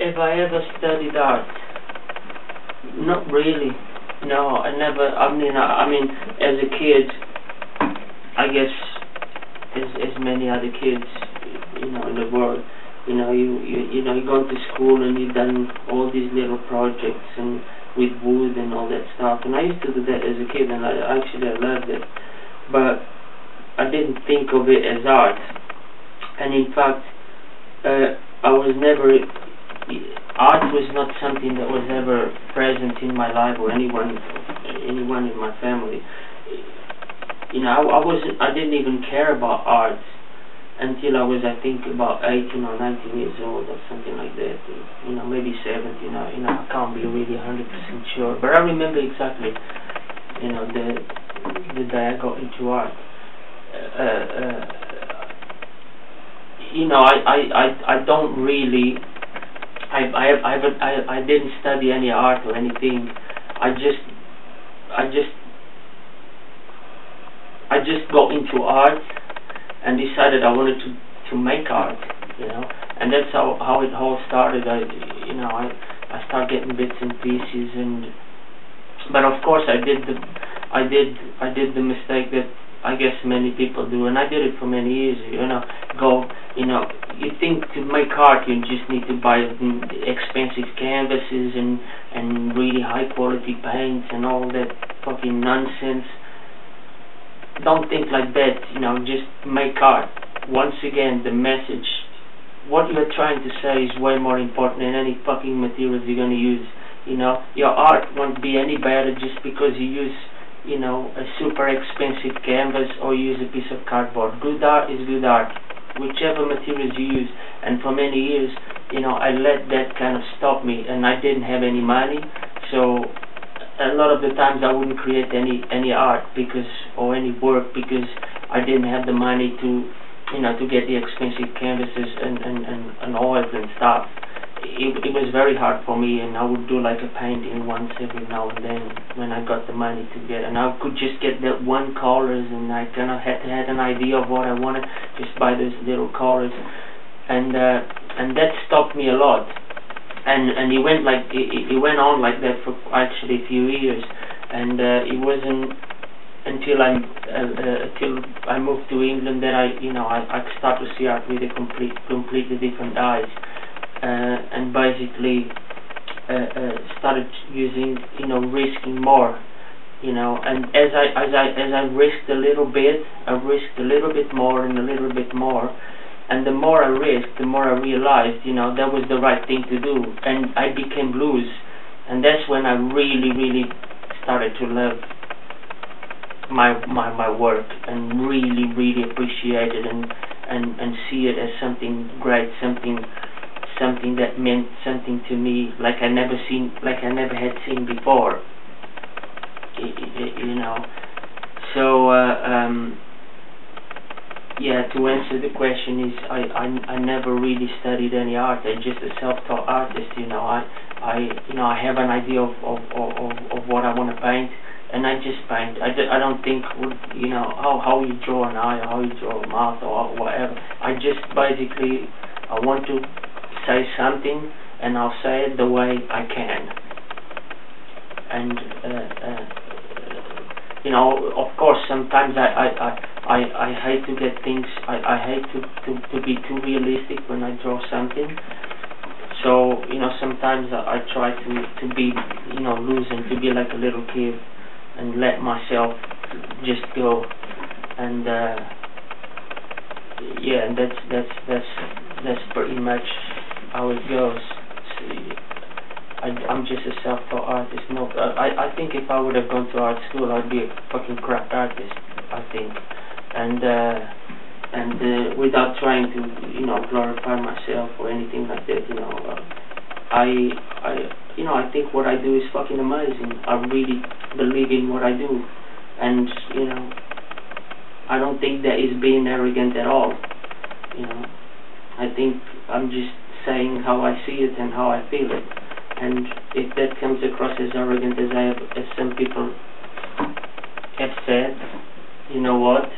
If I ever studied art, not really. No, I never. I mean, as a kid, I guess, as many other kids, in the world, you go to school and you've done all these little projects and with wood and all that stuff. And I used to do that as a kid, and I loved it. But I didn't think of it as art. And in fact, I was never. Art was not something that was ever present in my life or anyone in my family. I didn't even care about art until I was, I think, about 18 or 19 years old or something like that. Maybe 17. I can't be really 100% sure, but I remember exactly, the day I got into art. I don't really. I didn't study any art or anything. I just got into art and decided I wanted to make art, and that's how it all started. I started getting bits and pieces, but of course I did the mistake that I guess many people do, and I did it for many years. You think to make art you just need to buy expensive canvases and really high quality paints and all that fucking nonsense. Don't think like that. Just make art. Once again, the message, what you're trying to say, is way more important than any fucking materials you're going to use. Your art won't be any better just because you use a super expensive canvas or use a piece of cardboard. Good art is good art, whichever materials you use. And for many years, I let that kind of stop me, and I didn't have any money, so a lot of the times I wouldn't create any art or any work because I didn't have the money to get the expensive canvases and oils and stuff. It was very hard for me, and I would do like a painting once every now and then when I got the money to get, and I could just get that one colors, and I kind of had an idea of what I wanted, just buy those little colors, and that stopped me a lot, and it went on like that for actually a few years, and it wasn't until I moved to England that I started to see art with a completely different eyes. And basically started using, risking more, and as I risked a little bit, I risked a little bit more and a little bit more, and the more I risked, the more I realized, that was the right thing to do, and I became loose, and that's when I really started to love my work and really appreciate it and see it as something great, something that meant something to me like I never had seen before. So to answer the question is I never really studied any art. I'm just a self-taught artist. I have an idea of what I want to paint, and I just paint. I don't think how you draw an eye or how you draw a mouth or whatever. I just basically I want to say something, and I'll say it the way I can. And of course, sometimes I hate to get things. I hate to be too realistic when I draw something. So sometimes I try to be loose and to be like a little kid and let myself just go. And and that's pretty much how it goes. I'm just a self-taught artist. No, I think if I would have gone to art school, I'd be a fucking crap artist. I think, and without trying to glorify myself or anything like that, I think what I do is fucking amazing. I really believe in what I do, and I don't think that is being arrogant at all. I think I'm just saying how I see it and how I feel it, and if that comes across as arrogant as some people have said, you know what?